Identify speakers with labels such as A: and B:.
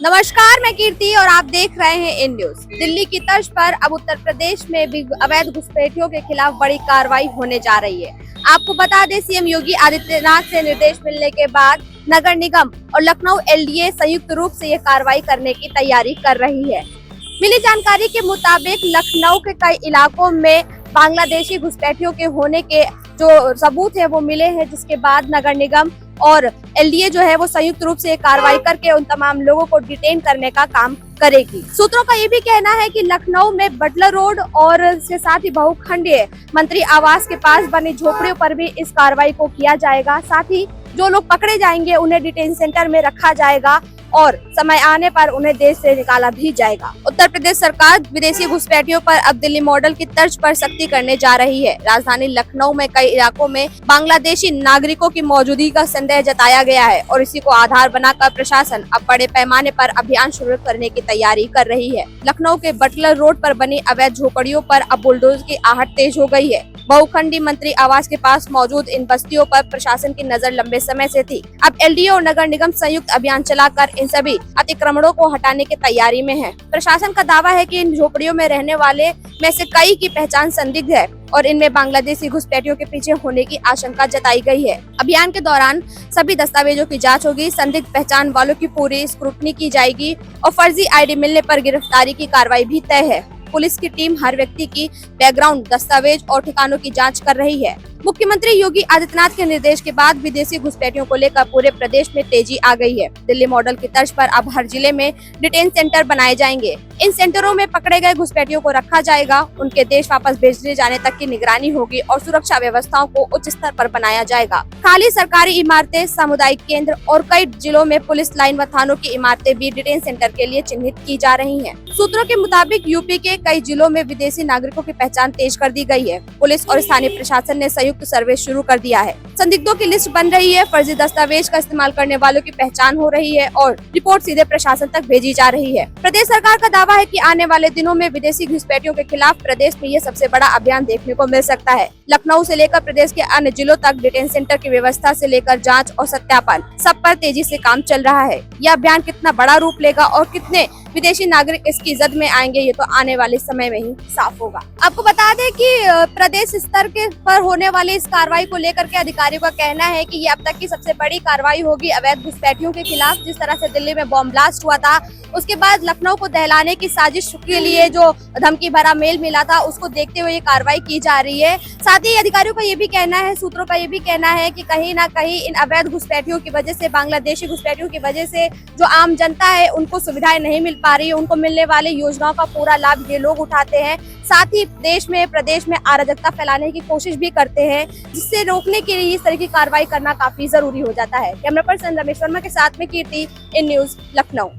A: नमस्कार, मैं कीर्ति और आप देख रहे हैं इन न्यूज। दिल्ली की तर्ज पर अब उत्तर प्रदेश में भी अवैध घुसपैठियों के खिलाफ बड़ी कार्रवाई होने जा रही है। आपको बता दें, सीएम योगी आदित्यनाथ से निर्देश मिलने के बाद नगर निगम और लखनऊ एलडीए संयुक्त रूप से ये कार्रवाई करने की तैयारी कर रही है। मिली जानकारी के मुताबिक लखनऊ के कई इलाकों में बांग्लादेशी घुसपैठियों के होने के जो सबूत है वो मिले हैं, जिसके बाद नगर निगम और एलडीए जो है वो संयुक्त रूप से कार्रवाई करके उन तमाम लोगों को डिटेन करने का काम करेगी। सूत्रों का ये भी कहना है कि लखनऊ में बटलर रोड और इसके साथ ही बहुखंडीय मंत्री आवास के पास बनी झोपड़ियों पर भी इस कार्रवाई को किया जाएगा। साथ ही जो लोग पकड़े जाएंगे उन्हें डिटेन सेंटर में रखा जाएगा और समय आने पर उन्हें देश से निकाला भी जाएगा। उत्तर प्रदेश सरकार विदेशी घुसपैठियों पर अब दिल्ली मॉडल की तर्ज पर सख्ती करने जा रही है। राजधानी लखनऊ में कई इलाकों में बांग्लादेशी नागरिकों की मौजूदगी का संदेह जताया गया है और इसी को आधार बनाकर प्रशासन अब बड़े पैमाने पर अभियान शुरू करने की तैयारी कर रही है। लखनऊ के बटलर रोड पर बनी अवैध झोपड़ियों पर अब बुलडोजर की आहट तेज हो गई है। बहुखंडी मंत्री आवास के पास मौजूद इन बस्तियों पर प्रशासन की नजर लंबे समय से थी। अब एलडीए और नगर निगम संयुक्त अभियान चलाकर इन सभी अतिक्रमणों को हटाने की तैयारी में है। प्रशासन का दावा है कि इन झोपड़ियों में रहने वाले में से कई की पहचान संदिग्ध है और इनमें बांग्लादेशी घुसपैठियों के पीछे होने की आशंका जताई गई है। अभियान के दौरान सभी दस्तावेजों की जांच होगी, संदिग्ध पहचान वालों की पूरी स्क्रूटनी की जाएगी और फर्जी आईडी मिलने पर गिरफ्तारी की कार्रवाई भी तय है। पुलिस की टीम हर व्यक्ति की बैकग्राउंड, दस्तावेज और ठिकानों की जांच कर रही है। मुख्यमंत्री योगी आदित्यनाथ के निर्देश के बाद विदेशी घुसपैठियों को लेकर पूरे प्रदेश में तेजी आ गई है। दिल्ली मॉडल की तर्ज पर अब हर जिले में डिटेन सेंटर बनाए जाएंगे। इन सेंटरों में पकड़े गए घुसपैठियों को रखा जाएगा, उनके देश वापस भेजने जाने तक की निगरानी होगी और सुरक्षा व्यवस्थाओं को उच्च स्तर पर बनाया जाएगा। खाली सरकारी इमारतें, सामुदायिक केंद्र और कई जिलों में पुलिस लाइन व थानों की इमारतें भी डिटेन सेंटर के लिए चिन्हित की जा रही है। सूत्रों के मुताबिक यूपी के कई जिलों में विदेशी नागरिकों की पहचान तेज कर दी गई है। पुलिस और स्थानीय प्रशासन ने संयुक्त सर्वे शुरू कर दिया है। संदिग्धों की लिस्ट बन रही है, फर्जी दस्तावेज का इस्तेमाल करने वालों की पहचान हो रही है और रिपोर्ट सीधे प्रशासन तक भेजी जा रही है। प्रदेश सरकार का दावा है कि आने वाले दिनों में विदेशी घुसपैठियों के खिलाफ प्रदेश में ये सबसे बड़ा अभियान देखने को मिल सकता है। लखनऊ से लेकर प्रदेश के अन्य जिलों तक डिटेन सेंटर की व्यवस्था से लेकर जांच और सत्यापन सब पर तेजी से काम चल रहा है। यह अभियान कितना बड़ा रूप लेगा और कितने विदेशी नागरिक इसकी जद में आएंगे, ये तो आने वाले समय में ही साफ होगा। आपको बता दें कि प्रदेश स्तर के पर होने वाली इस कार्रवाई को लेकर के अधिकारियों का कहना है कि ये अब तक की सबसे बड़ी कार्रवाई होगी अवैध घुसपैठियों के खिलाफ। जिस तरह से दिल्ली में बॉम्ब ब्लास्ट हुआ था, उसके बाद लखनऊ को दहलाने की साजिश के लिए जो धमकी भरा मेल मिला था, उसको देखते हुए ये कार्रवाई की जा रही है। साथ ही अधिकारियों का ये भी कहना है, सूत्रों का ये भी कहना है कि कहीं ना कहीं इन अवैध घुसपैठियों की वजह से, बांग्लादेशी घुसपैठियों की वजह से जो आम जनता है उनको सुविधाएं नहीं मिल पा रही है। उनको मिलने वाले योजनाओं का पूरा लाभ ये लोग उठाते हैं। साथ ही देश में, प्रदेश में अराजकता फैलाने की कोशिश भी करते हैं, जिससे रोकने के लिए इस तरह की कार्रवाई करना काफी जरूरी हो जाता है। कैमरा पर्सन रमेश वर्मा के साथ में कीर्ति, इन न्यूज, लखनऊ।